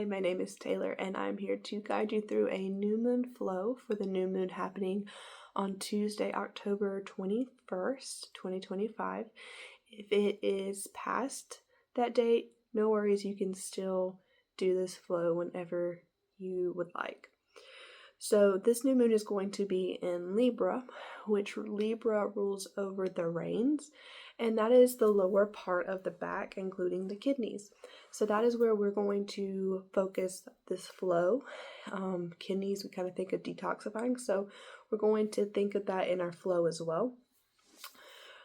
Hi, my name is Taylor, and I'm here to guide you through a new moon flow for the new moon happening on Tuesday, October 21st, 2025. If it is past that date, no worries, you can still do this flow whenever you would like. So this new moon is going to be in Libra, which Libra rules over the reins, and that is the lower part of the back, including the kidneys. So that is where we're going to focus this flow. Kidneys, we kind of think of detoxifying, so we're going to think of that in our flow as well.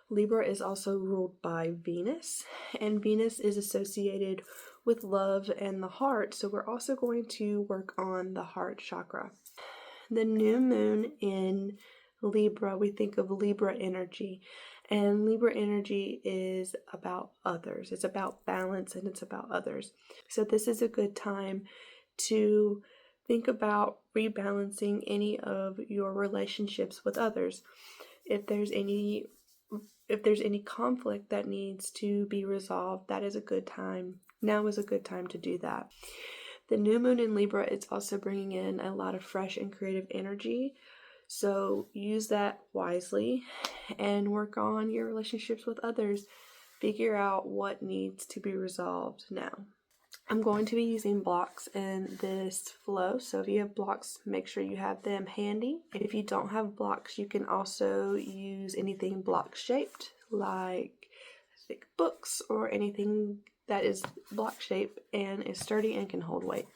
Libra is also ruled by Venus, and Venus is associated with love and the heart, so we're also going to work on the heart chakra. The new moon in Libra, we think of Libra energy, and Libra energy is about others. It's about balance and it's about others. So this is a good time to think about rebalancing any of your relationships with others. If there's any conflict that needs to be resolved, that is a good time. Now is a good time to do that. The new moon in Libra is also bringing in a lot of fresh and creative energy. So use that wisely and work on your relationships with others. Figure out what needs to be resolved now. I'm going to be using blocks in this flow, so if you have blocks, make sure you have them handy. If you don't have blocks, you can also use anything block shaped, like thick books or anything that is block shaped and is sturdy and can hold weight.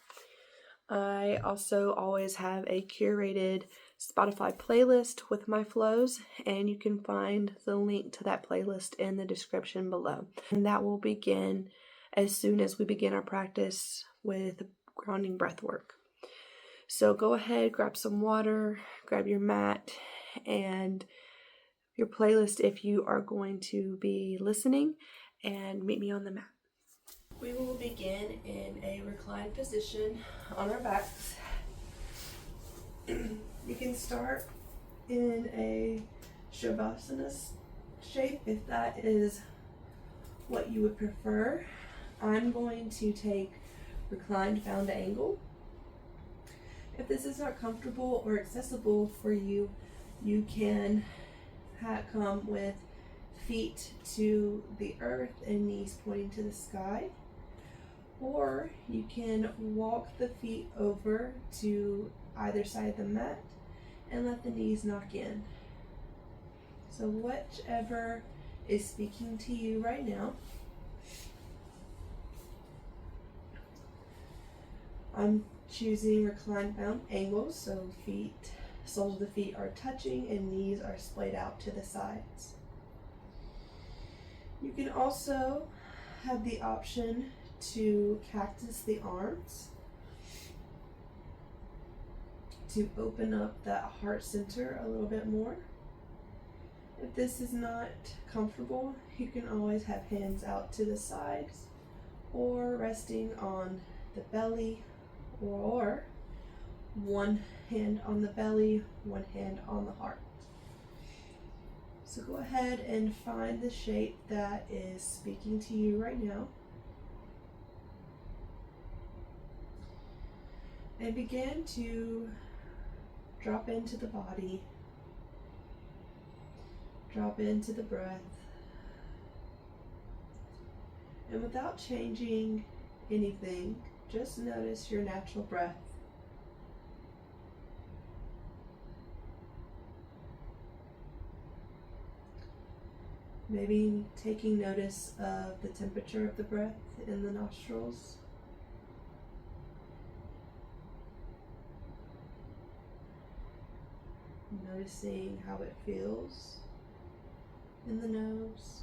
I also always have a curated Spotify playlist with my flows, and you can find the link to that playlist in the description below. And that will begin as soon as we begin our practice with grounding breath work. So go ahead, grab some water, grab your mat and your playlist if you are going to be listening, and meet me on the mat. We will begin in a reclined position on our backs. You can start in a Shavasana shape if that is what you would prefer. I'm going to take reclined bound angle. If this is not comfortable or accessible for you, you can come with feet to the earth and knees pointing to the sky. Or you can walk the feet over to either side of the mat and let the knees knock in. So whichever is speaking to you right now. I'm choosing reclined bound angles, so soles of the feet are touching and knees are splayed out to the sides. You can also have the option to cactus the arms to open up that heart center a little bit more. If this is not comfortable, you can always have hands out to the sides or resting on the belly, or one hand on the belly, one hand on the heart. So go ahead and find the shape that is speaking to you right now. And begin to drop into the body, drop into the breath, and without changing anything, just notice your natural breath. Maybe taking notice of the temperature of the breath in the nostrils. Noticing how it feels in the nose.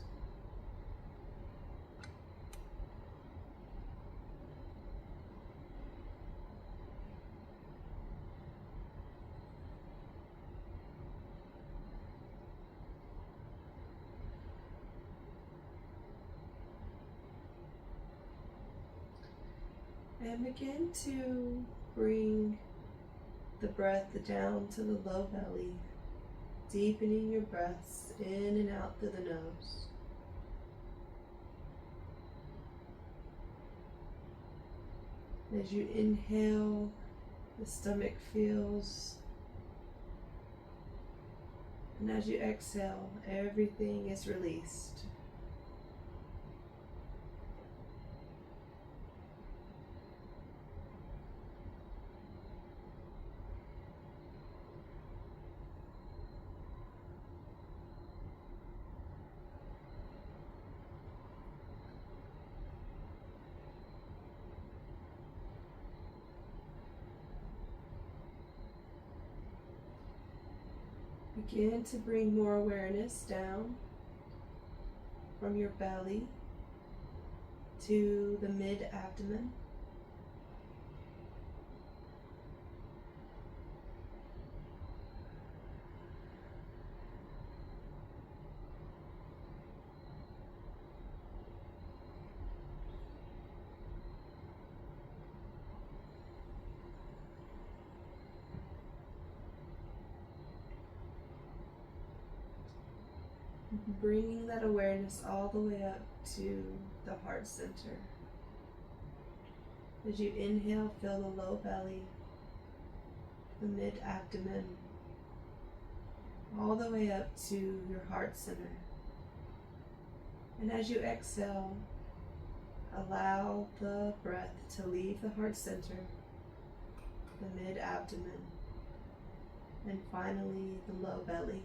And begin to bring the breath down to the low belly, deepening your breaths in and out through the nose. As you inhale, the stomach fills. And as you exhale, everything is released. Begin to bring more awareness down from your belly to the mid-abdomen. Bringing that awareness all the way up to the heart center. As you inhale, feel the low belly, the mid-abdomen, all the way up to your heart center. And as you exhale, allow the breath to leave the heart center, the mid-abdomen, and finally the low belly.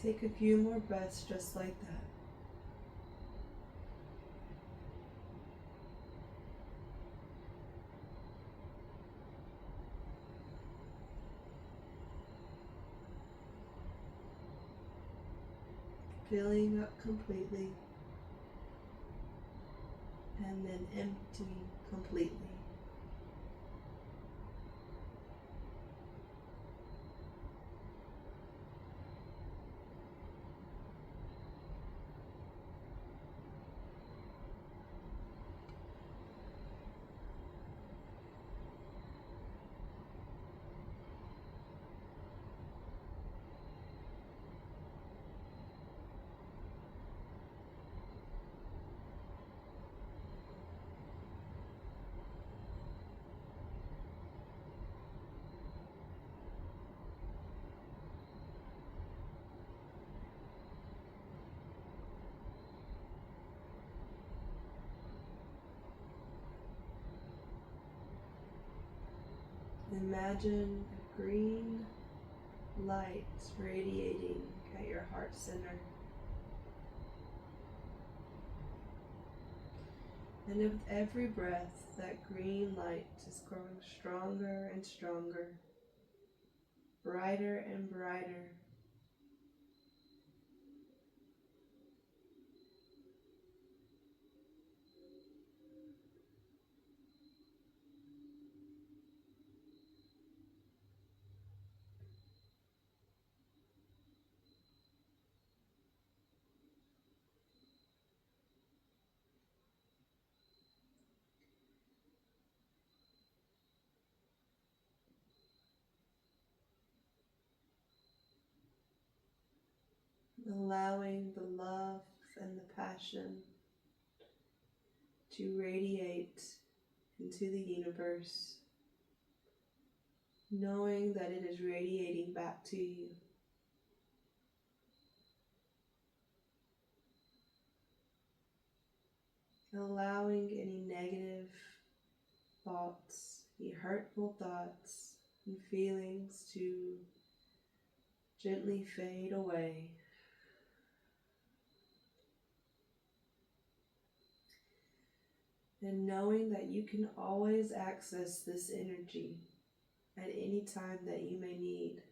Take a few more breaths just like that. Filling up completely and then emptying completely. Imagine a green light radiating at your heart center. And with every breath, that green light is growing stronger and stronger, brighter and brighter. Allowing the love and the passion to radiate into the universe, knowing that it is radiating back to you. Allowing any negative thoughts, any hurtful thoughts and feelings to gently fade away. And knowing that you can always access this energy at any time that you may need.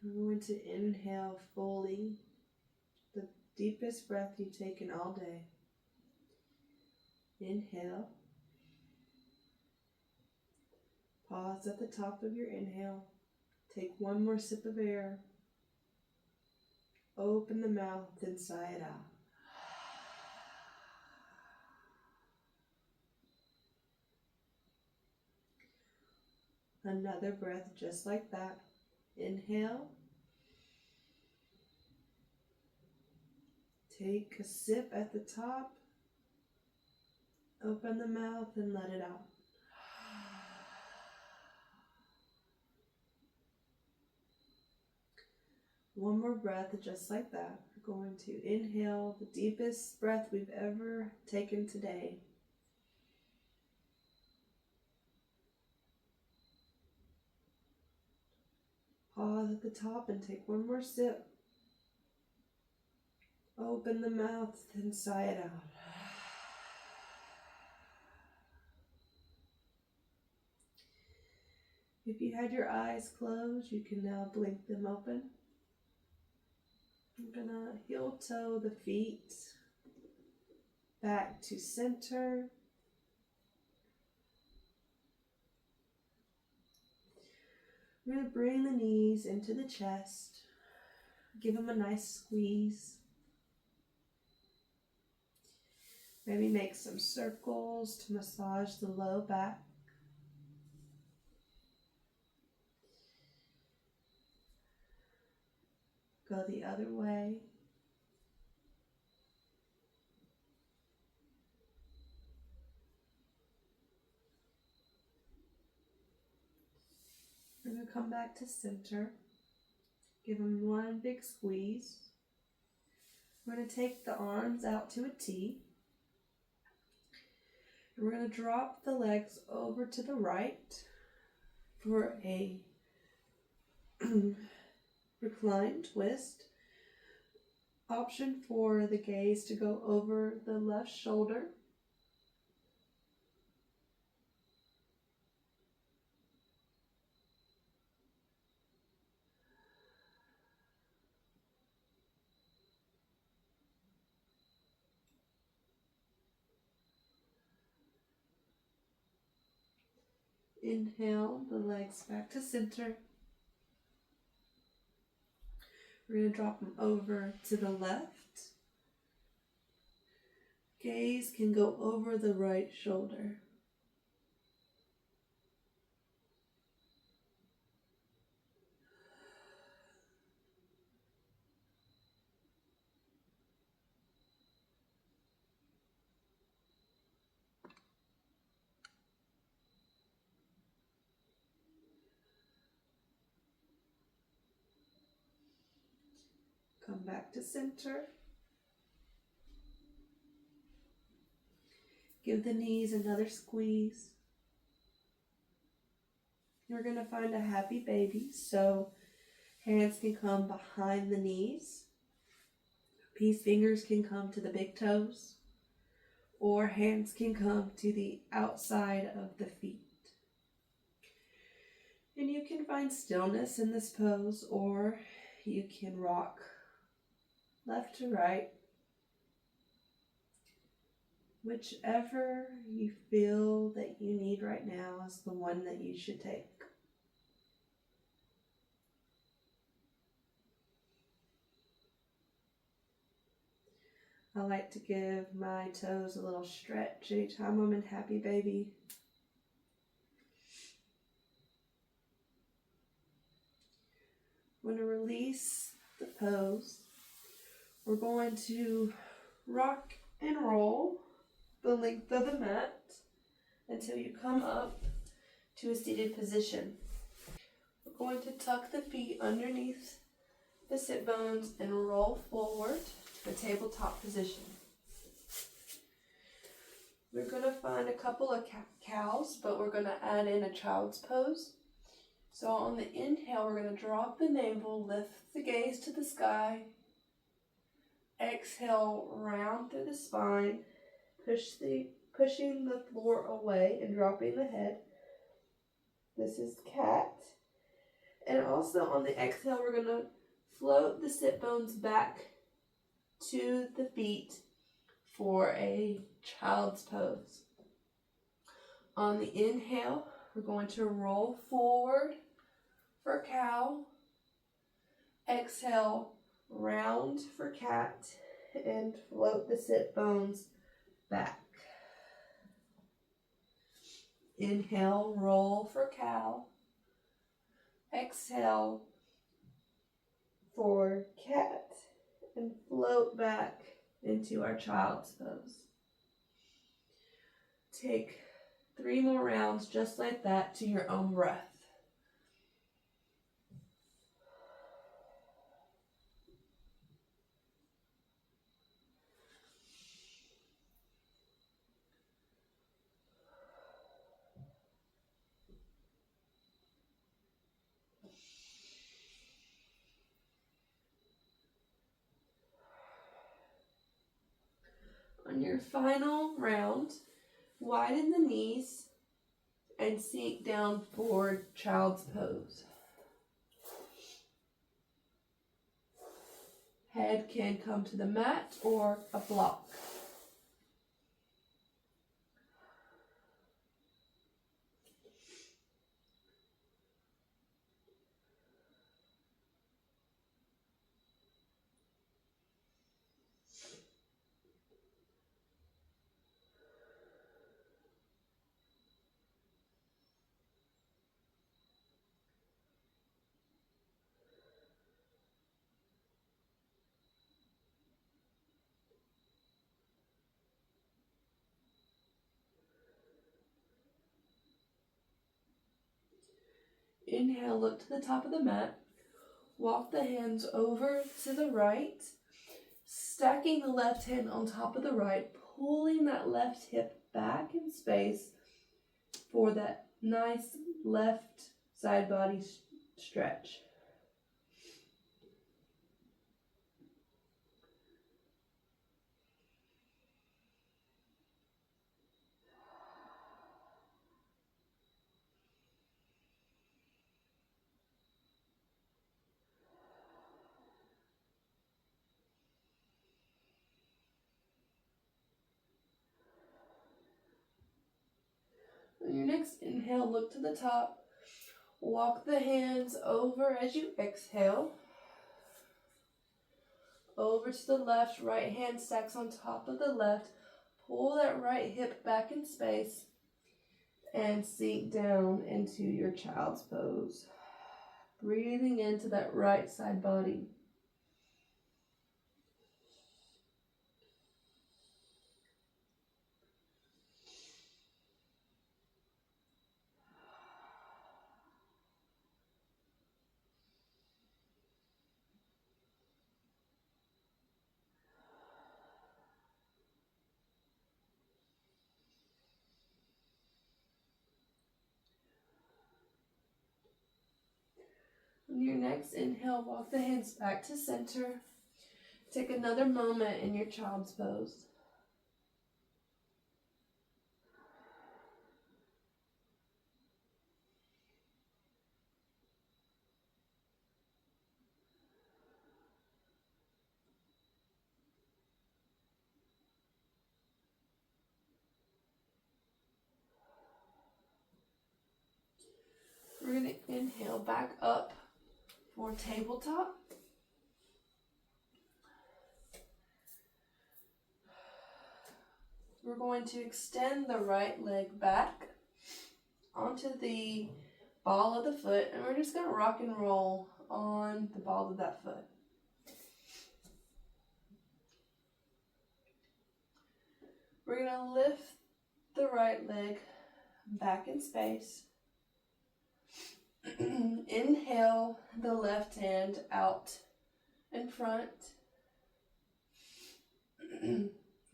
We're going to inhale fully, the deepest breath you've taken all day. Inhale. Pause at the top of your inhale. Take one more sip of air. Open the mouth and sigh it out. Another breath just like that. Inhale. Take a sip at the top. Open the mouth and let it out. One more breath just like that. We're going to inhale the deepest breath we've ever taken today. Pause at the top and take one more sip. Open the mouth and sigh it out. If you had your eyes closed, you can now blink them open. I'm gonna heel toe the feet back to center. We're gonna bring the knees into the chest. Give them a nice squeeze. Maybe make some circles to massage the low back. Go the other way. We're going to come back to center. Give them one big squeeze. We're going to take the arms out to a T. And we're going to drop the legs over to the right for a recline twist. Option for the gaze to go over the left shoulder. Inhale the legs back to center. We're going to drop them over to the left. Gaze can go over the right shoulder. Come back to center. Give the knees another squeeze. You're going to find a happy baby, so hands can come behind the knees. Peace fingers can come to the big toes, or hands can come to the outside of the feet. And you can find stillness in this pose, or you can rock left to right. Whichever you feel that you need right now is the one that you should take. I like to give my toes a little stretch anytime I'm in happy baby. I'm going to release the pose. We're going to rock and roll the length of the mat until you come up to a seated position. We're going to tuck the feet underneath the sit bones and roll forward to a tabletop position. We're going to find a couple of cows, but we're going to add in a child's pose. So on the inhale, we're going to drop the navel, lift the gaze to the sky. Exhale, round through the spine, pushing the floor away and dropping the head. This is cat. And also on the exhale, we're going to float the sit bones back to the feet for a child's pose. On the inhale, We're going to roll forward for cow. Exhale, round for cat, and float the sit bones back. Inhale, roll for cow. Exhale for cat, and float back into our child's pose. Take 3 more rounds just like that to your own breath. On your final round, widen the knees and sink down forward child's pose. Head can come to the mat or a block. Inhale, look to the top of the mat. Walk the hands over to the right, stacking the left hand on top of the right, pulling that left hip back in space for that nice left side body stretch. On your next inhale, look to the top. Walk the hands over as you exhale. Over to the left, right hand stacks on top of the left. Pull that right hip back in space and sink down into your child's pose. Breathing into that right side body. On your next inhale, walk the hands back to center. Take another moment in your child's pose. We're going to inhale back up for tabletop. We're going to extend the right leg back onto the ball of the foot, and we're just going to rock and roll on the ball of that foot. We're going to lift the right leg back in space. Inhale the left hand out in front.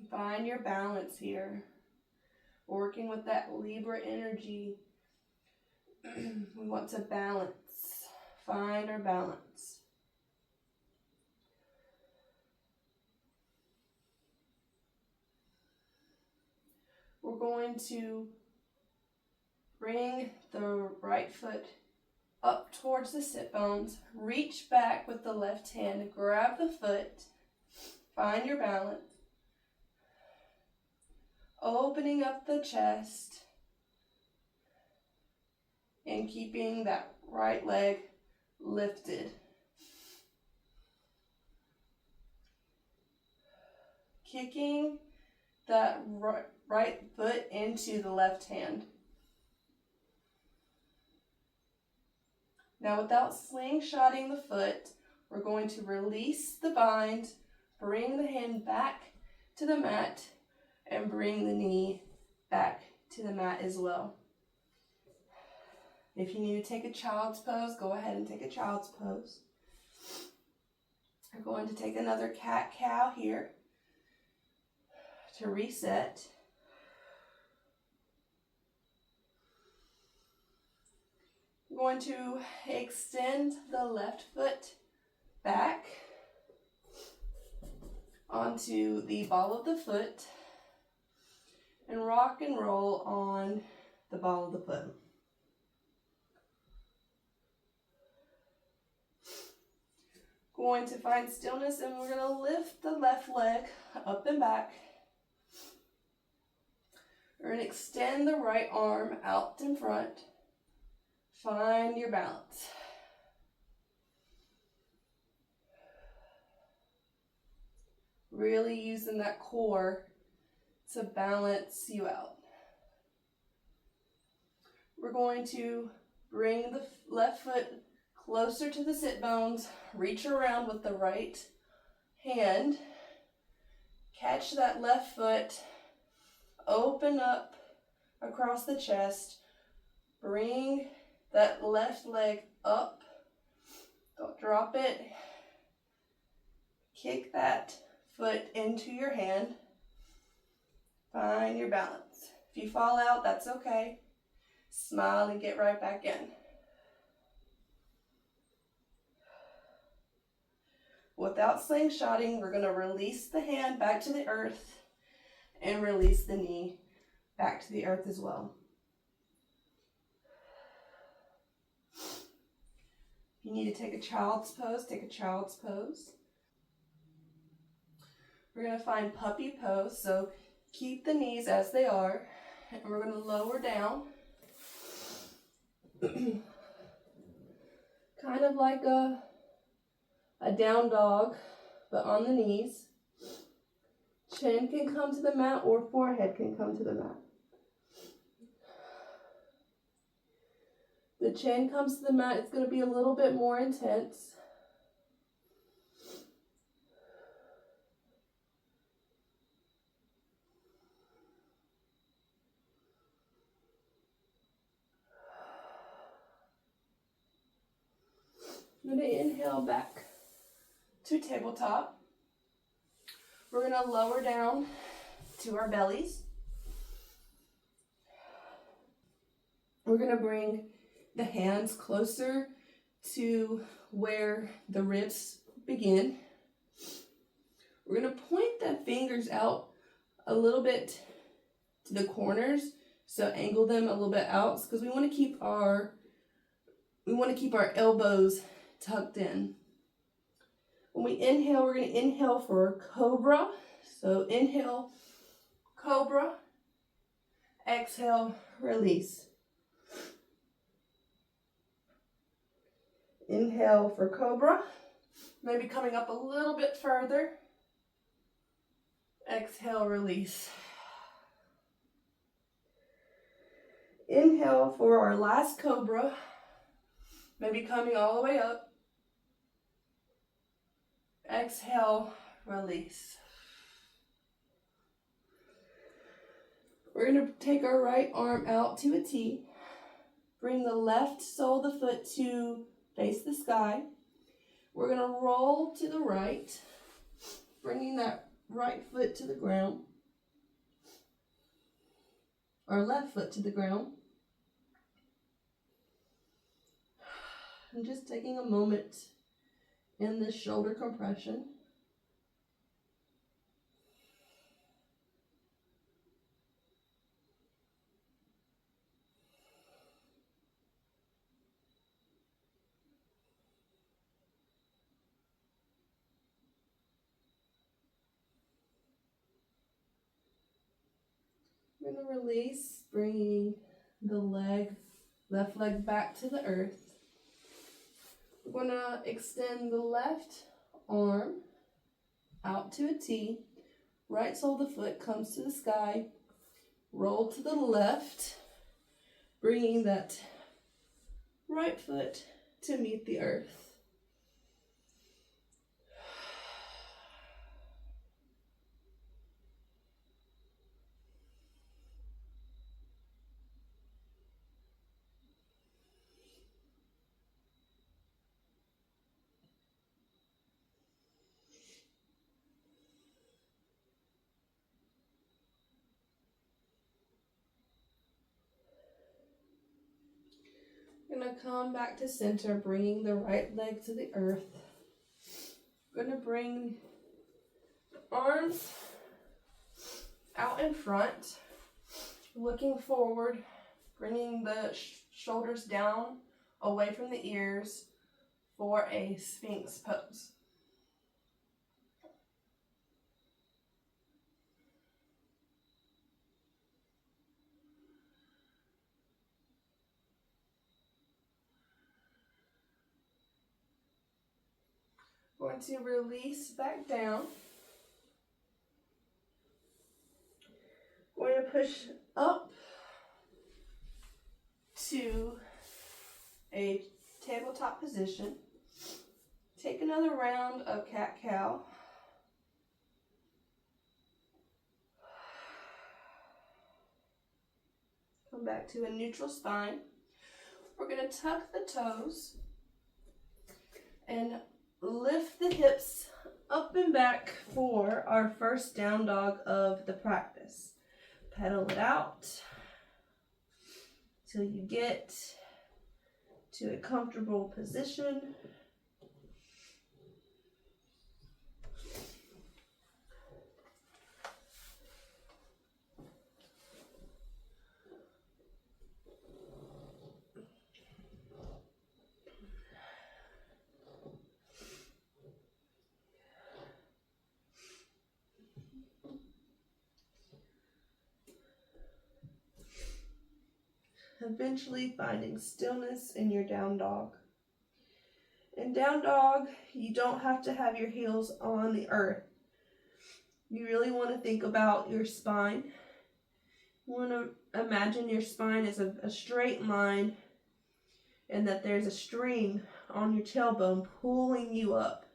Find your balance here. Working with that Libra energy. We want to balance. Find our balance. We're going to bring the right foot up towards the sit bones. Reach back with the left hand. Grab the foot. Find your balance. Opening up the chest. and keeping that right leg lifted. Kicking that right foot into the left hand. Now, without slingshotting the foot, we're going to release the bind, bring the hand back to the mat, and bring the knee back to the mat as well. If you need to take a child's pose, go ahead and take a child's pose. We're going to take another cat-cow here to reset. We're going to extend the left foot back onto the ball of the foot and rock and roll on the ball of the foot. Going to find stillness, and we're going to lift the left leg up and back. We're going to extend the right arm out in front. Find your balance. Really using that core to balance you out. We're going to bring the left foot closer to the sit bones, reach around with the right hand, catch that left foot, open up across the chest, bring that left leg up, don't drop it, kick that foot into your hand, find your balance. If you fall out, that's okay. Smile and get right back in. Without slingshotting, we're going to release the hand back to the earth and release the knee back to the earth as well. If you need to take a child's pose, take a child's pose. We're going to find puppy pose, so keep the knees as they are, and we're going to lower down. Kind of like a down dog, but on the knees. Chin can come to the mat or forehead can come to the mat. The chin comes to the mat, it's going to be a little bit more intense. I'm going to inhale back to tabletop. We're going to lower down to our bellies. We're going to bring the hands closer to where the ribs begin. We're going to point the fingers out a little bit to the corners, so angle them a little bit out because we want to keep our elbows tucked in. When we inhale, we're going to inhale for cobra. So inhale, cobra. Exhale, release. Inhale for cobra. Maybe coming up a little bit further. Exhale, release. Inhale for our last cobra. Maybe coming all the way up. Exhale, release. We're going to take our right arm out to a T. Bring the left sole of the foot to face the sky. We're going to roll to the right, bringing that right foot to the ground. Our left foot to the ground. And just taking a moment in this shoulder compression. We're going to release, bringing the leg Left leg back to the earth. We're going to extend the left arm out to a T. Right sole of the foot comes to the sky. Roll to the left, bringing that right foot to meet the earth. We're going to come back to center, bringing the right leg to the earth. We're going to bring the arms out in front, looking forward, bringing the shoulders down away from the ears for a Sphinx pose. Going to release back down. Going to push up to a tabletop position. Take another round of cat-cow. Come back to a neutral spine. We're going to tuck the toes and lift the hips up and back for our first down dog of the practice. Pedal it out till you get to a comfortable position. Eventually finding stillness in your down dog. In down dog, you don't have to have your heels on the earth. You really want to think about your spine. You want to imagine your spine as a straight line and that there's a string on your tailbone pulling you up.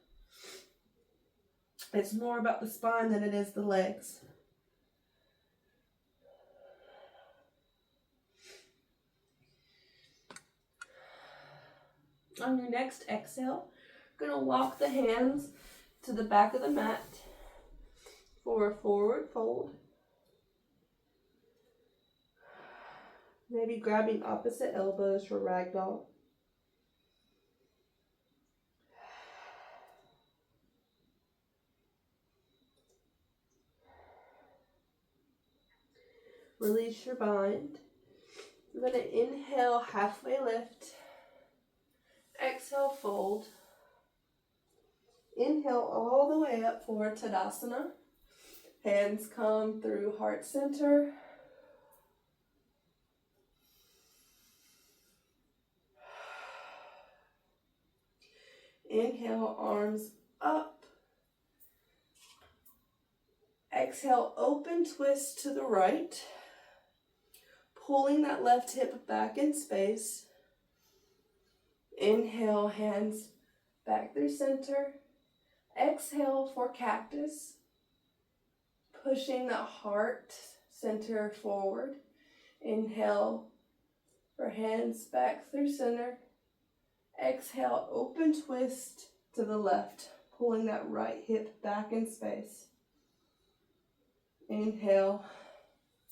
It's more about the spine than it is the legs. On your next exhale, you're going to walk the hands to the back of the mat for a forward fold. Maybe grabbing opposite elbows for ragdoll. Release your bind. You're going to inhale, halfway lift. Exhale, fold. Inhale all the way up for Tadasana. Hands come through heart center. Inhale, arms up. Exhale, open twist to the right. Pulling that left hip back in space. Inhale, hands back through center. Exhale for cactus. Pushing that heart center forward. Inhale for hands back through center. Exhale, open twist to the left. Pulling that right hip back in space. Inhale,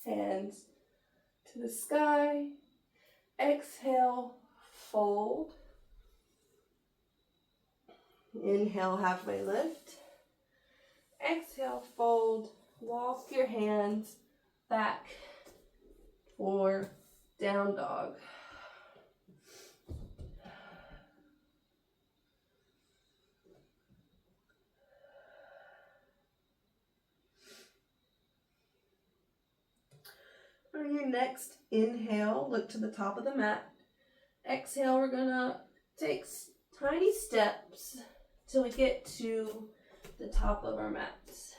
hands to the sky. Exhale, fold. Inhale, halfway lift. Exhale, fold. Walk your hands back for down dog. On your next inhale, look to the top of the mat. Exhale, we're gonna take tiny steps till we get to the top of our mats.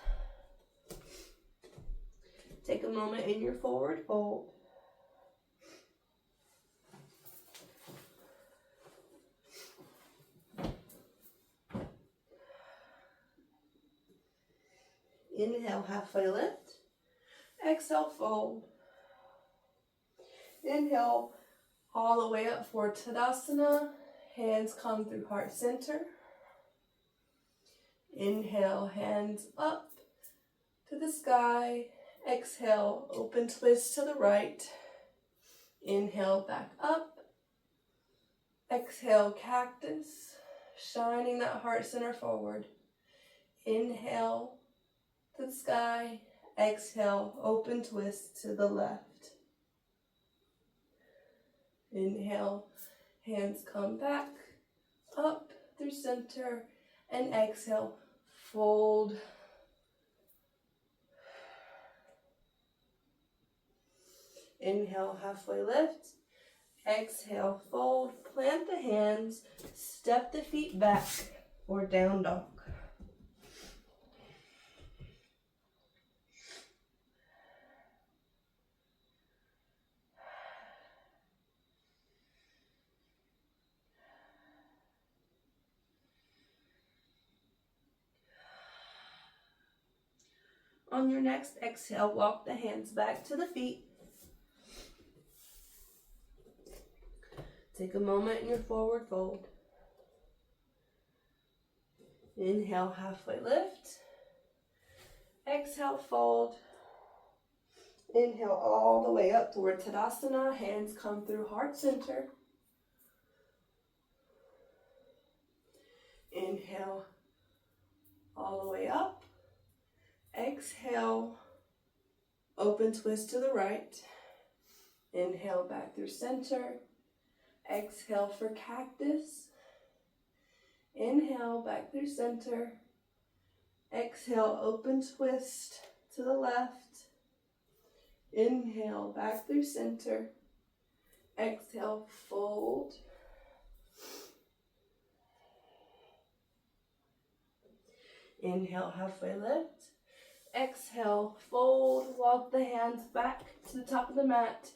Take a moment in your forward fold. Inhale, halfway lift. Exhale, fold. Inhale, all the way up for Tadasana. Hands come through heart center. Inhale, hands up to the sky. Exhale, open twist to the right. Inhale, back up. Exhale, cactus, shining that heart center forward. Inhale to the sky. Exhale, open twist to the left. Inhale, hands come back, up through center, and exhale, fold. Inhale, halfway lift. Exhale, fold. Plant the hands, step the feet back for down dog. On your next exhale, walk the hands back to the feet. Take a moment in your forward fold. Inhale, halfway lift. Exhale, fold. Inhale all the way up toward Tadasana. Hands come through heart center. Inhale all the way up. Exhale, open twist to the right. Inhale back through center. Exhale for cactus. Inhale back through center. Exhale, open twist to the left. Inhale back through center. Exhale, fold. Inhale, halfway lift. Exhale, fold. Walk the hands back to the top of the mat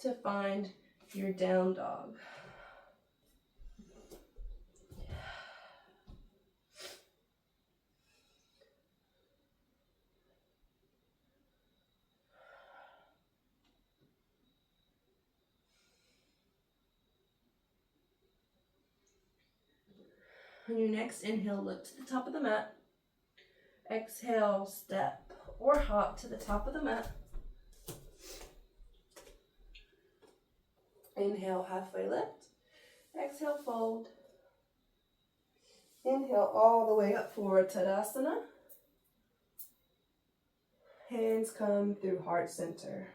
to find your down dog. On your next inhale, look to the top of the mat. Exhale, step or hop to the top of the mat. Inhale, halfway lift. Exhale, fold. Inhale all the way up for Tadasana. Hands come through heart center.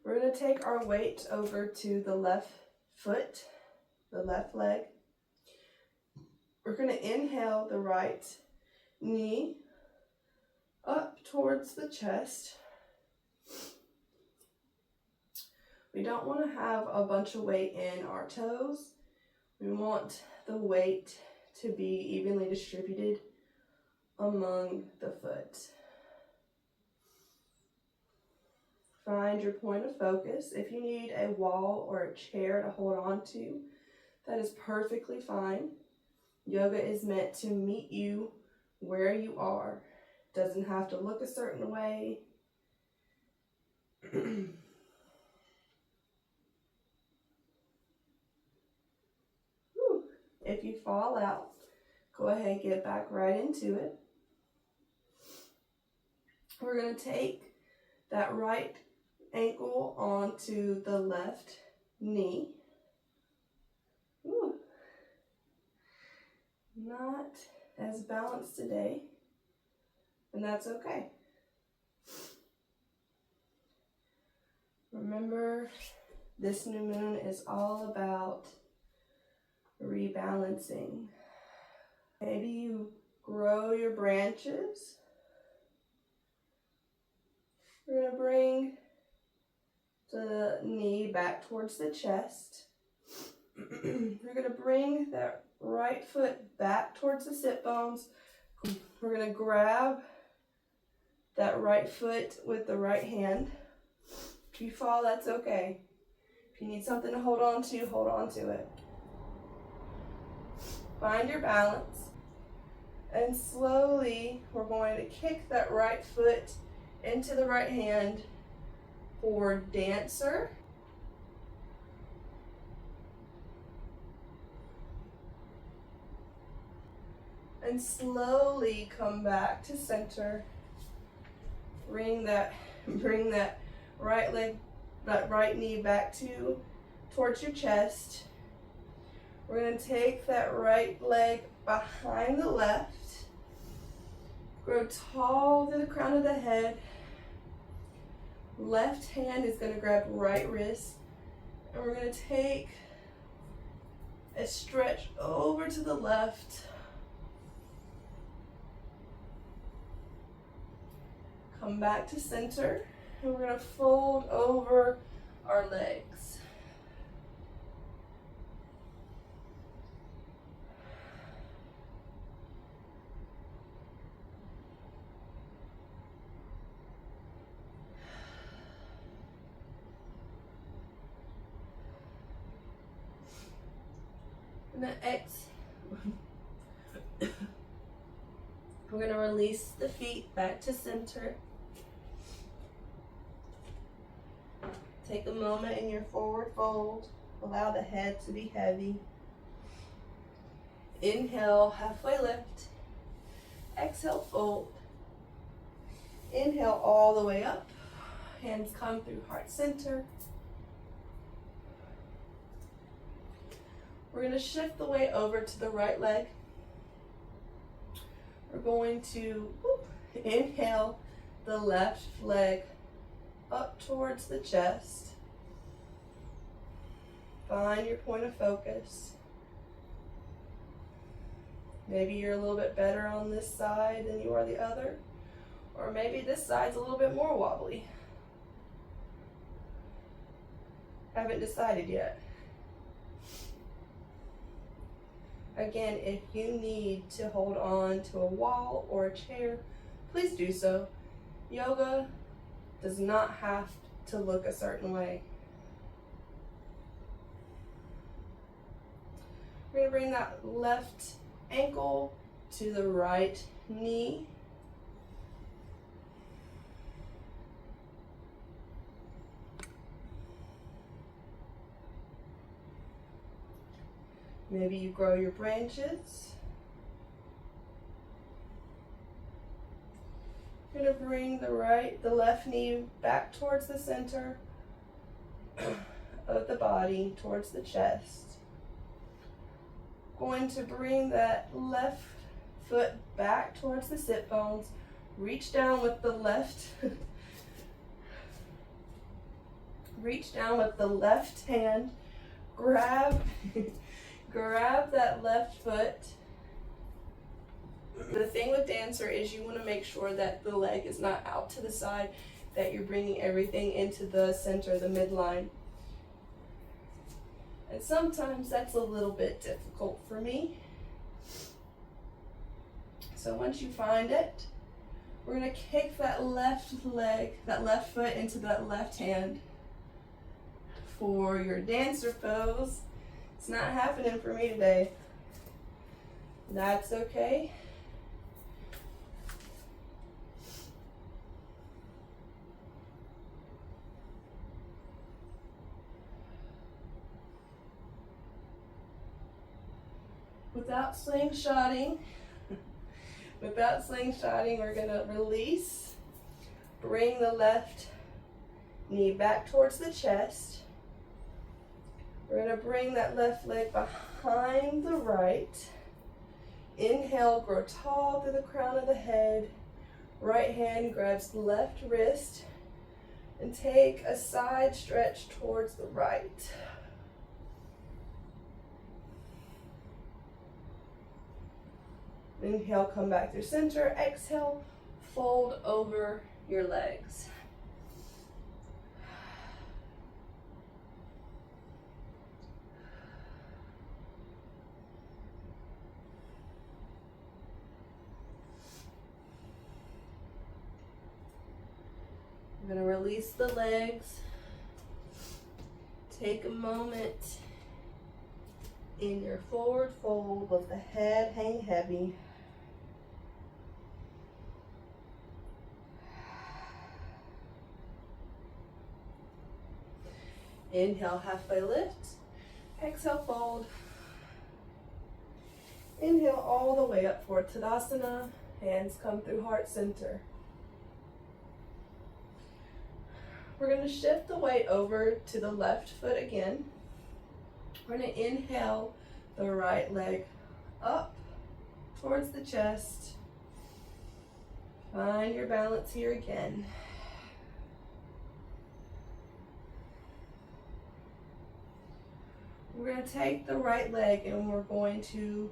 We're going to take our weight over to the left foot, the left leg. We're going to inhale the right knee up towards the chest. We don't want to have a bunch of weight in our toes. We want the weight to be evenly distributed among the foot. Find your point of focus. If you need a wall or a chair to hold on to, that is perfectly fine. Yoga is meant to meet you where you are. Doesn't have to look a certain way. If you fall out, go ahead and get back right into it. We're going to take that right ankle onto the left knee. Ooh. Not as balanced today, and that's okay. Remember, this new moon is all about rebalancing. Maybe you grow your branches. We're going to bring the knee back towards the chest. We're going to bring that right foot back towards the sit bones. We're going to grab that right foot with the right hand. If you fall, that's okay. If you need something to hold on to it. Find your balance. And slowly, we're going to kick that right foot into the right hand for dancer. And slowly come back to center. Bring that right leg, that right knee back towards your chest. We're going to take that right leg behind the left. Grow tall to the crown of the head. Left hand is going to grab right wrist. And we're going to take a stretch over to the left. Come back to center. And we're going to fold over our legs. And then we're going to release the feet back to center. Take a moment in your forward fold. Allow the head to be heavy. Inhale, halfway lift. Exhale, fold. Inhale all the way up. Hands come through heart center. We're going to shift the weight over to the right leg. We're going to inhale the left leg up towards the chest. Find your point of focus. Maybe you're a little bit better on this side than you are the other. Or maybe this side's a little bit more wobbly. Haven't decided yet. Again, if you need to hold on to a wall or a chair, please do so. Yoga does not have to look a certain way. We're going to bring that left ankle to the right knee. Maybe you grow your branches. You're going to bring the left knee back towards the center of the body, towards the chest. Going to bring that left foot back towards the sit bones. Reach down with the left hand. Grab that left foot. The thing with dancer is you want to make sure that the leg is not out to the side, that you're bringing everything into the center, the midline. And sometimes that's a little bit difficult for me. So once you find it, we're going to kick that left foot into that left hand for your dancer pose. It's not happening for me today. That's okay. Without slingshotting, we're going to release. Bring the left knee back towards the chest. We're going to bring that left leg behind the right. Inhale, grow tall through the crown of the head. Right hand grabs the left wrist. And take a side stretch towards the right. Inhale, come back through center. Exhale, fold over your legs. release the legs. Take a moment in your forward fold with the head hang heavy. Inhale, halfway lift. Exhale, fold. Inhale all the way up for Tadasana. Hands come through heart center. We're going to shift the weight over to the left foot again. We're going to inhale the right leg up towards the chest. Find your balance here again. We're going to take the right leg and we're going to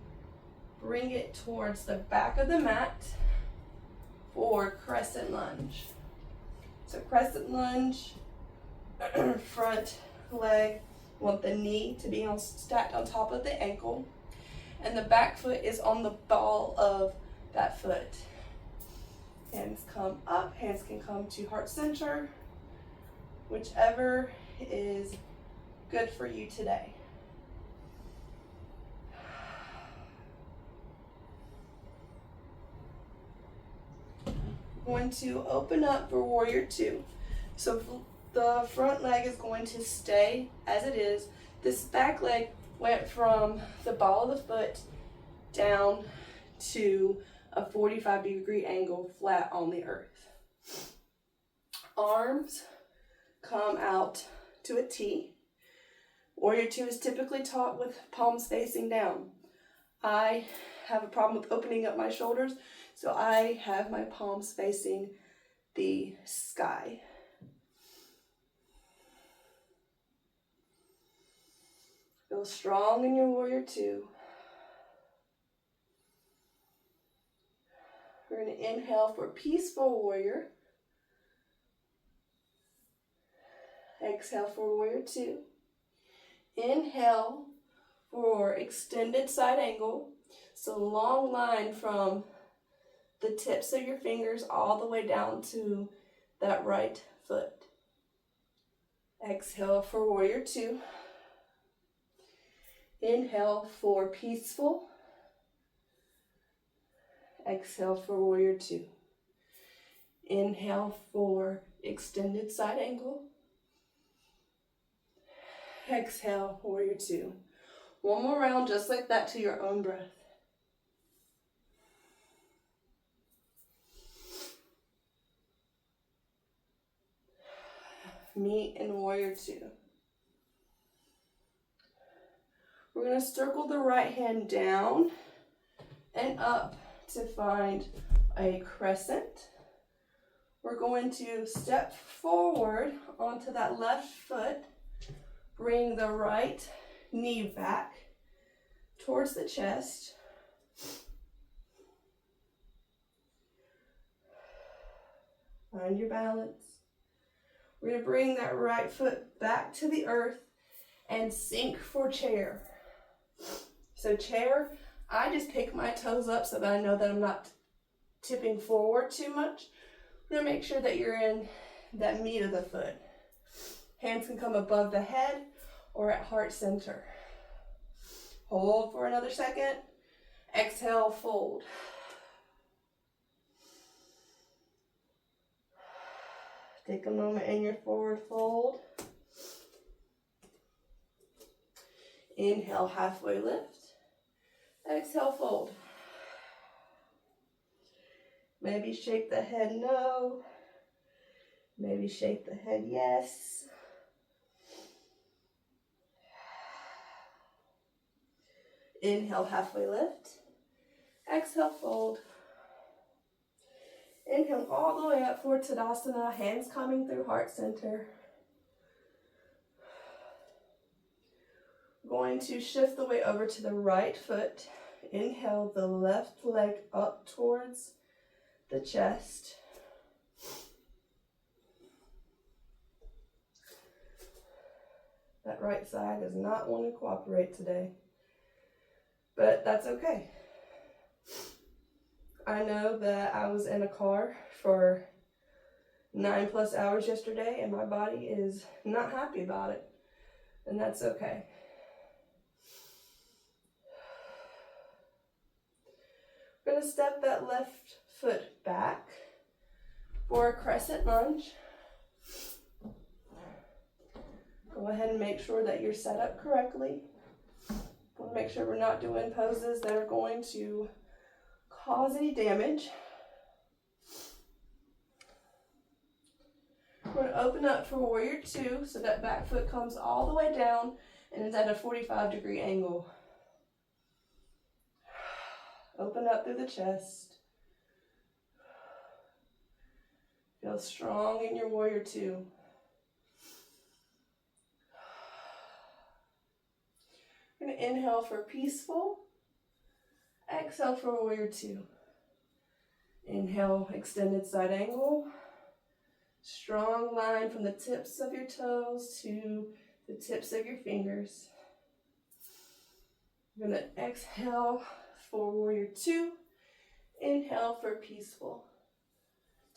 bring it towards the back of the mat for crescent lunge. So crescent lunge, front leg, want the knee to be stacked on top of the ankle, and the back foot is on the ball of that foot. Hands come up, hands can come to heart center, whichever is good for you today. Going to open up for warrior two. So the front leg is going to stay as it is. This back leg went from the ball of the foot down to a 45-degree angle flat on the earth. Arms come out to a T. Warrior two is typically taught with palms facing down. I have a problem with opening up my shoulders, so I have my palms facing the sky. Feel strong in your warrior two. We're going to inhale for peaceful warrior. Exhale for warrior two. Inhale for extended side angle. So long line from the tips of your fingers all the way down to that right foot. Exhale for warrior two. Inhale for peaceful. Exhale for warrior two. Inhale for extended side angle. Exhale, warrior two. One more round just like that to your own breath. Meet in warrior two. We're going to circle the right hand down and up to find a crescent. We're going to step forward onto that left foot. Bring the right knee back towards the chest. Find your balance. We're going to bring that right foot back to the earth and sink for chair. So chair, I just pick my toes up so that I know that I'm not tipping forward too much. I'm going to make sure that you're in that meat of the foot. Hands can come above the head or at heart center. Hold for another second. Exhale, fold. Take a moment in your forward fold. Inhale, halfway lift. Exhale, fold. Maybe shake the head no. Maybe shake the head yes. Inhale, halfway lift. Exhale, fold. Inhale all the way up for Tadasana, hands coming through heart center. Going to shift the weight over to the right foot. Inhale the left leg up towards the chest. That right side does not want to cooperate today, but that's okay. I know that I was in a car for 9+ hours yesterday, and my body is not happy about it, and that's okay. We're going to step that left foot back for a crescent lunge. Go ahead and make sure that you're set up correctly. We'll make sure we're not doing poses that are going to cause any damage. We're going to open up for warrior two, so that back foot comes all the way down and is at a 45-degree angle. Open up through the chest. Feel strong in your warrior two. We're going to inhale for peaceful. Exhale for warrior two. Inhale, extended side angle. Strong line from the tips of your toes to the tips of your fingers. You're going to exhale for warrior two. Inhale for peaceful.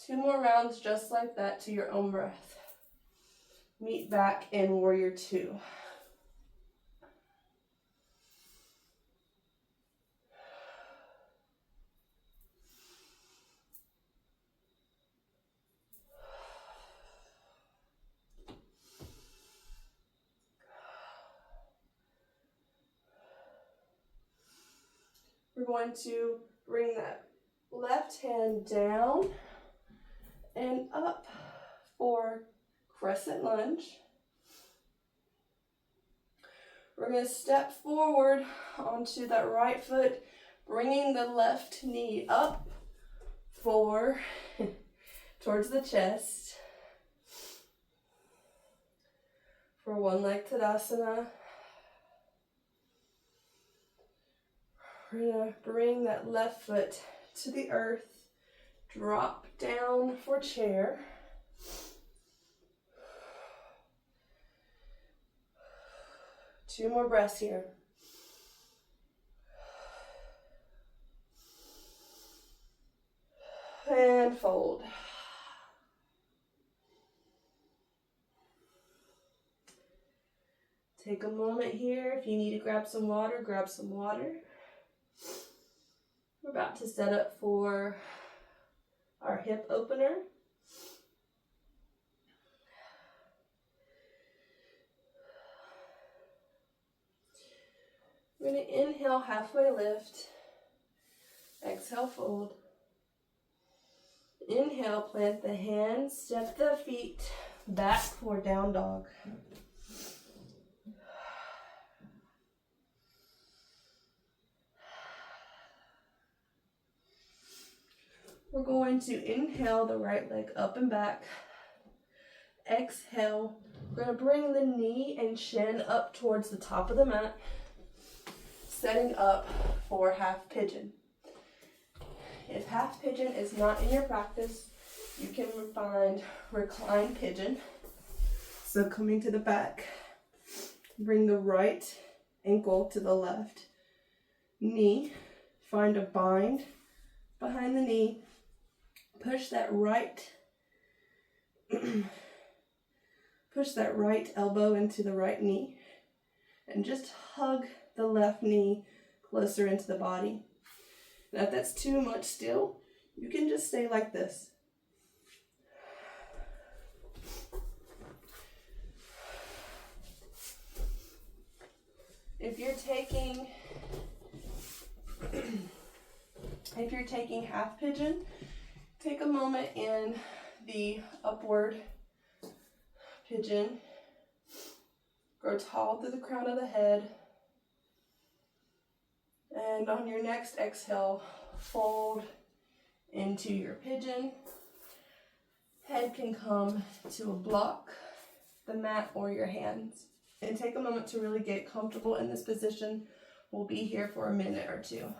2 more rounds just like that to your own breath. Meet back in warrior two. We're going to bring that left hand down and up for crescent lunge. We're going to step forward onto that right foot, bringing the left knee up for towards the chest for one leg Tadasana. We're going to bring that left foot to the earth, drop down for chair. Two more breaths here. And fold. Take a moment here. If you need to grab some water, grab some water. We're about to set up for our hip opener. We're going to inhale, halfway lift. Exhale, fold. Inhale, plant the hands, step the feet back for down dog. We're going to inhale the right leg up and back. Exhale, we're going to bring the knee and shin up towards the top of the mat, setting up for half pigeon. If half pigeon is not in your practice, you can find reclined pigeon. So coming to the back, bring the right ankle to the left knee, find a bind behind the knee, push that right elbow into the right knee, and just hug the left knee closer into the body. Now if that's too much still, you can just stay like this. If you're taking half pigeon, take a moment in the upward pigeon. Grow tall through the crown of the head. And on your next exhale, fold into your pigeon. Head can come to a block, the mat, or your hands. And take a moment to really get comfortable in this position. We'll be here for a minute or two.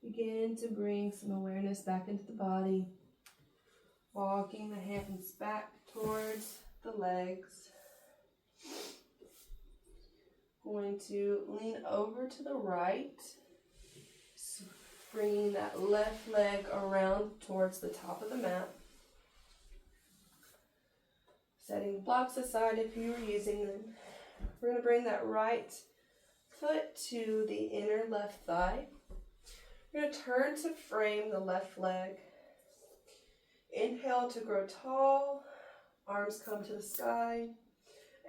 Begin to bring some awareness back into the body. Walking the hands back towards the legs. Going to lean over to the right. Bringing that left leg around towards the top of the mat. Setting blocks aside if you are using them. We're going to bring that right foot to the inner left thigh. We're going to turn to frame the left leg. Inhale to grow tall. Arms come to the sky.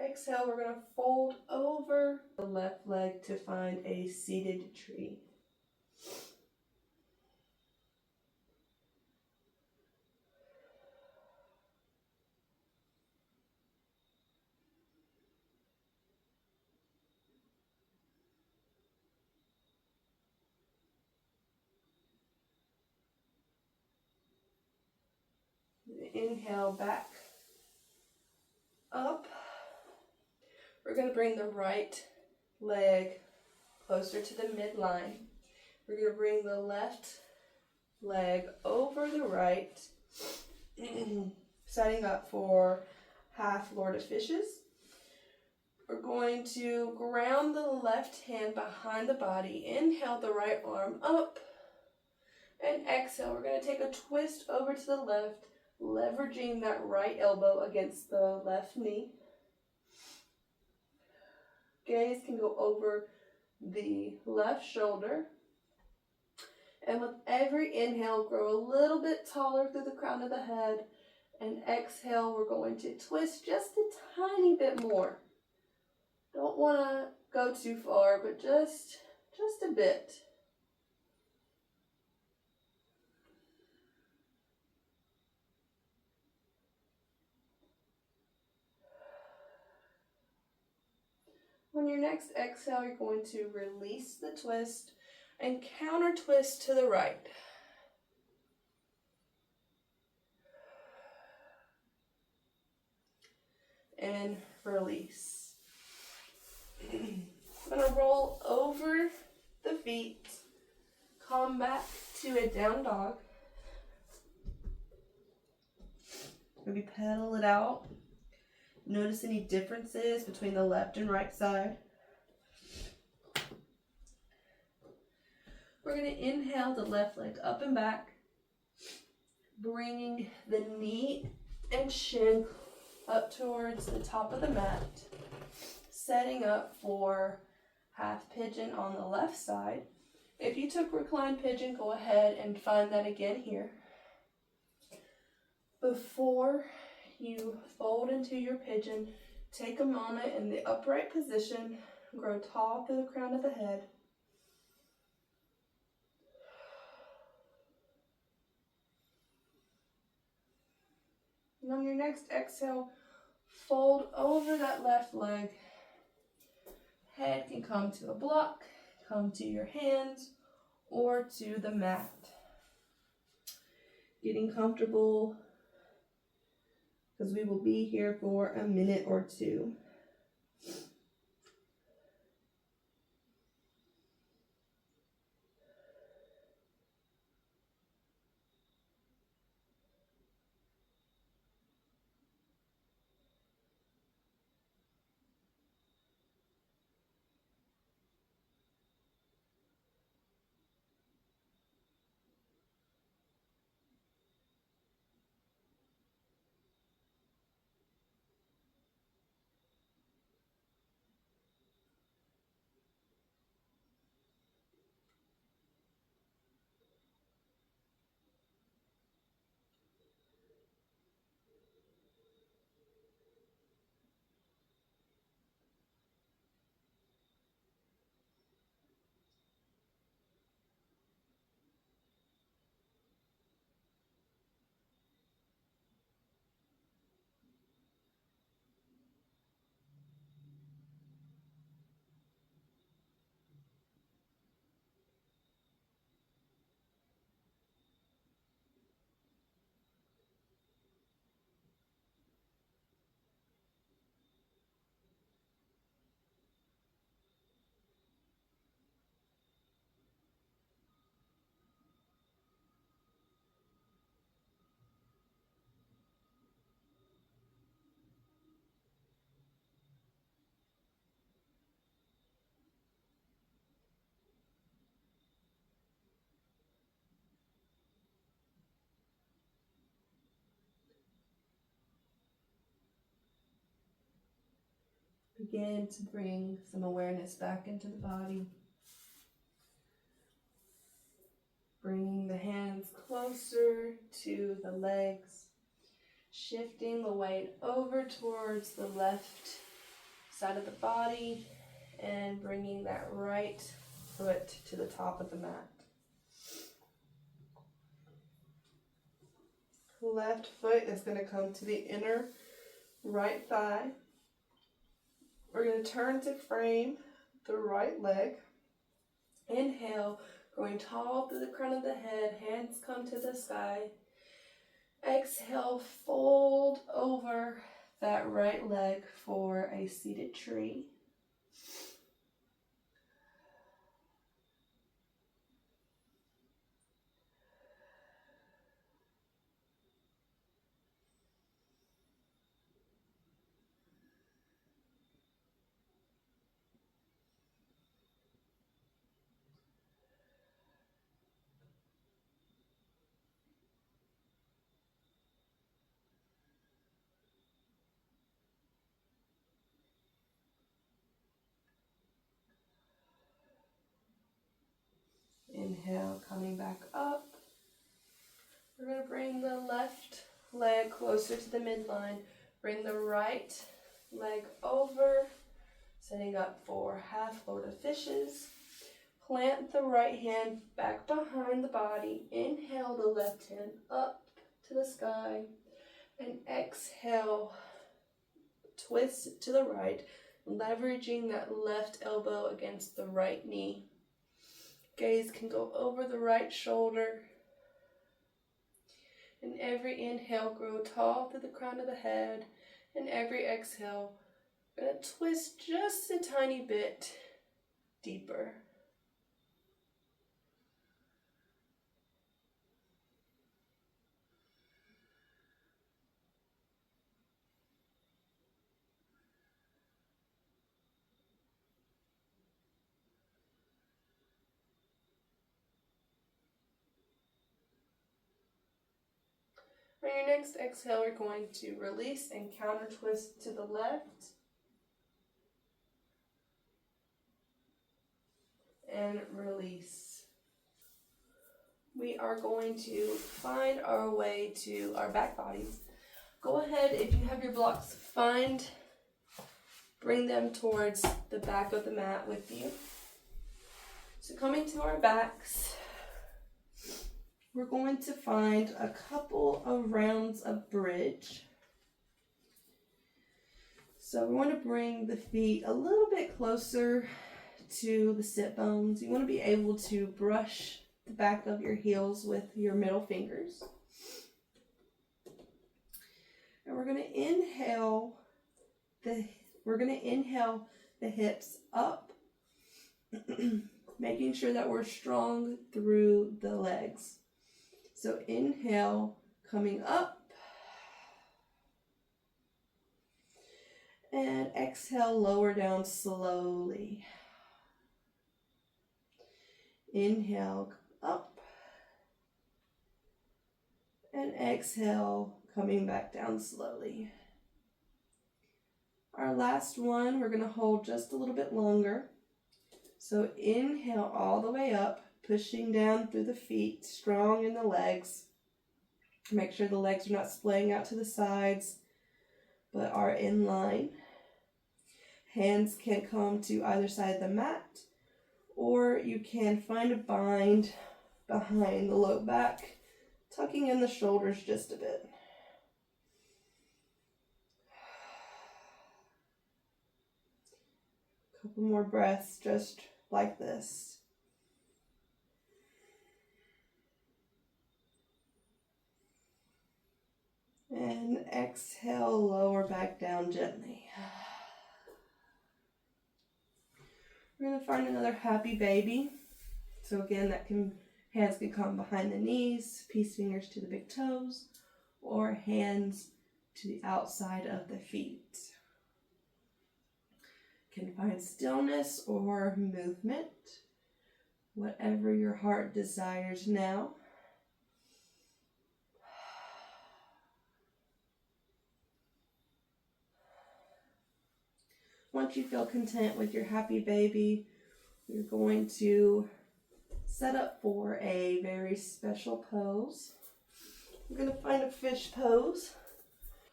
Exhale, we're going to fold over the left leg to find a seated tree. Inhale back up. We're going to bring the right leg closer to the midline. We're going to bring the left leg over the right, setting up for half Lord of Fishes. We're going to ground the left hand behind the body. Inhale the right arm up. And exhale, we're going to take a twist over to the left, leveraging that right elbow against the left knee. Gaze can go over the left shoulder. And with every inhale, grow a little bit taller through the crown of the head. And exhale, we're going to twist just a tiny bit more. Don't want to go too far, but just a bit. On your next exhale, you're going to release the twist and counter twist to the right. And release. I'm going to roll over the feet, come back to a down dog. Maybe pedal it out. Notice any differences between the left and right side. We're going to inhale the left leg up and back, bringing the knee and shin up towards the top of the mat, setting up for half pigeon on the left side. If you took reclined pigeon, go ahead and find that again here. Before you fold into your pigeon, take a moment in the upright position, grow tall through the crown of the head. And on your next exhale, fold over that left leg. Head can come to a block, come to your hands, or to the mat. Getting comfortable, because we will be here for a minute or two. Begin to bring some awareness back into the body. Bringing the hands closer to the legs. Shifting the weight over towards the left side of the body. And bringing that right foot to the top of the mat. Left foot is going to come to the inner right thigh. We're going to turn to frame the right leg. Inhale, growing tall through the crown of the head. Hands come to the sky. Exhale, fold over that right leg for a seated tree. Inhale, coming back up. We're going to bring the left leg closer to the midline. Bring the right leg over, setting up for half lotus fishes. Plant the right hand back behind the body. Inhale the left hand up to the sky. And exhale, twist to the right, leveraging that left elbow against the right knee. Gaze can go over the right shoulder. And every inhale, grow tall through the crown of the head. And every exhale, we're going to twist just a tiny bit deeper. On your next exhale, we're going to release and counter twist to the left. And release. We are going to find our way to our back bodies. Go ahead, if you have your blocks, bring them towards the back of the mat with you. So coming to our backs, we're going to find a couple of rounds of bridge. So we want to bring the feet a little bit closer to the sit bones. You want to be able to brush the back of your heels with your middle fingers. And we're going to inhale the hips up, making sure that we're strong through the legs. So inhale, coming up, and exhale, lower down slowly. Inhale, up, and exhale, coming back down slowly. Our last one, we're going to hold just a little bit longer. So inhale all the way up, pushing down through the feet, strong in the legs. Make sure the legs are not splaying out to the sides, but are in line. Hands can come to either side of the mat, or you can find a bind behind the low back, tucking in the shoulders just a bit. Couple more breaths just like this. And exhale, lower back down gently. We're going to find another happy baby. So again, hands can come behind the knees, peace fingers to the big toes, or hands to the outside of the feet. Can find stillness or movement, whatever your heart desires now. Once you feel content with your happy baby, you're going to set up for a very special pose. We're going to find a fish pose.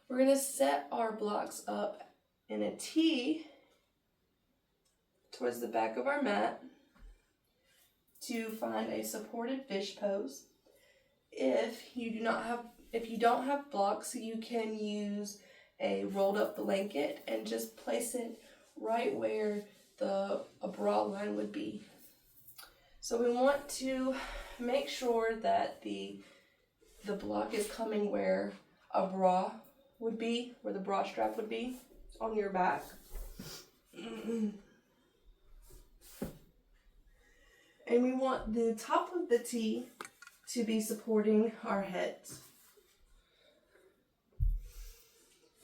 We're going to set our blocks up in a T towards the back of our mat to find a supported fish pose. If you don't have blocks, you can use a rolled up blanket and just place it right where a bra line would be. So we want to make sure that the block is coming where a bra would be, where the bra strap would be on your back. And we want the top of the T to be supporting our heads.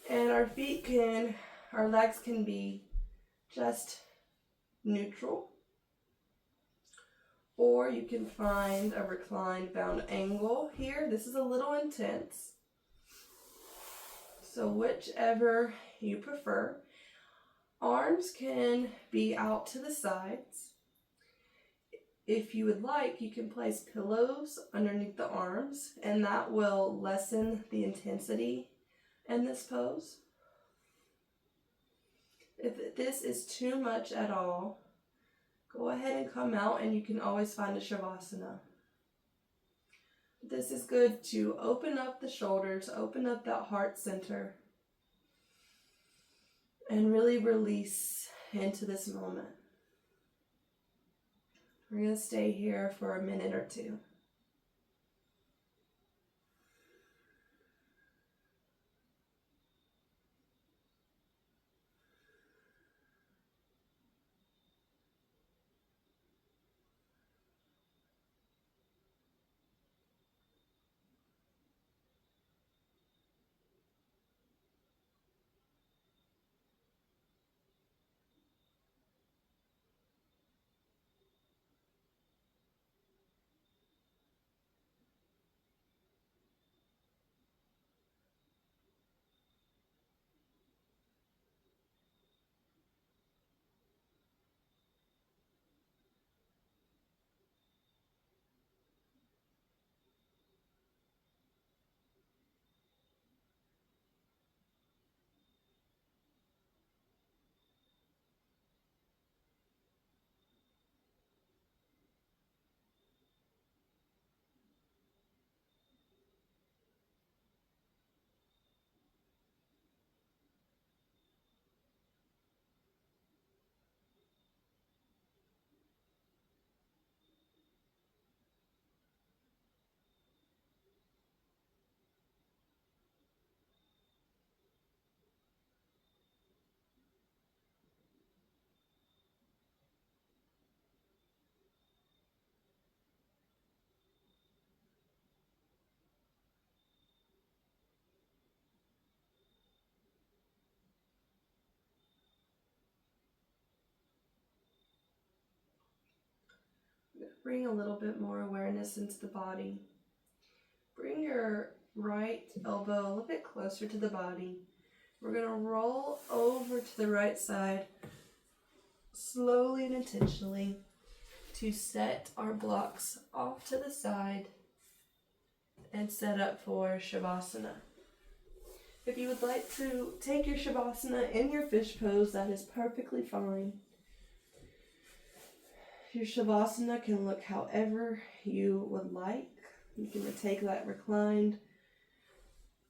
And our legs can be just neutral. Or you can find a reclined bound angle here. This is a little intense. So whichever you prefer. Arms can be out to the sides. If you would like, you can place pillows underneath the arms, and that will lessen the intensity in this pose. If this is too much at all, go ahead and come out, and you can always find a Shavasana. This is good to open up the shoulders, open up that heart center, and really release into this moment. We're going to stay here for a minute or two. Bring a little bit more awareness into the body. Bring your right elbow a little bit closer to the body. We're going to roll over to the right side slowly and intentionally to set our blocks off to the side and set up for Shavasana. If you would like to take your Shavasana in your fish pose, that is perfectly fine. Your Shavasana can look however you would like. You can take that reclined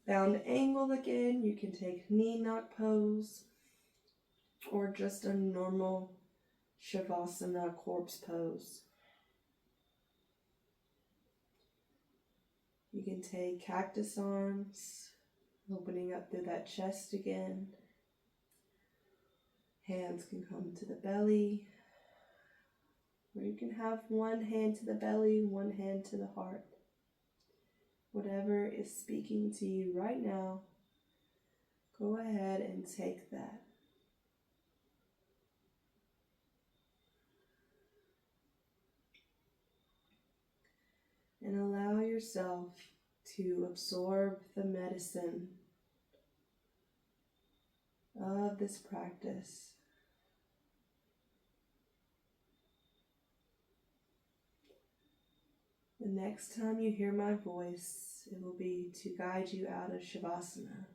bound angle again. You can take knee knock pose or just a normal Shavasana corpse pose. You can take cactus arms, opening up through that chest again. Hands can come to the belly. Or you can have one hand to the belly, one hand to the heart. Whatever is speaking to you right now, go ahead and take that. And allow yourself to absorb the medicine of this practice. The next time you hear my voice, it will be to guide you out of Shavasana.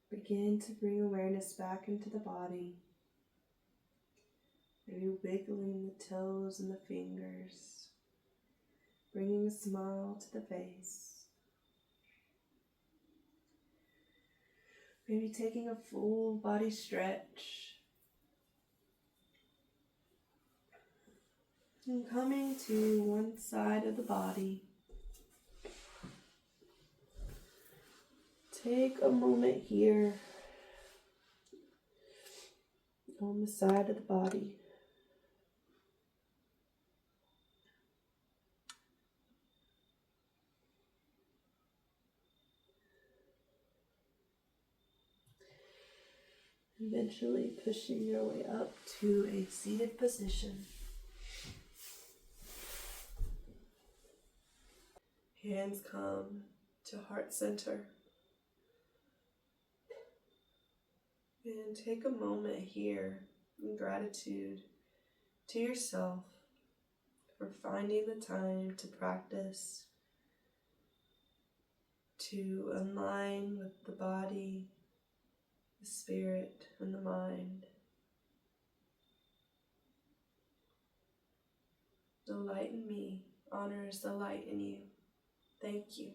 Begin to bring awareness back into the body. Maybe wiggling the toes and the fingers, bringing a smile to the face. Maybe taking a full body stretch. And coming to one side of the body Take a moment here on the side of the body. Eventually pushing your way up to a seated position. Hands come to heart center. And take a moment here in gratitude to yourself for finding the time to practice, to align with the body, the spirit, and the mind. The light in me honors the light in you. Thank you.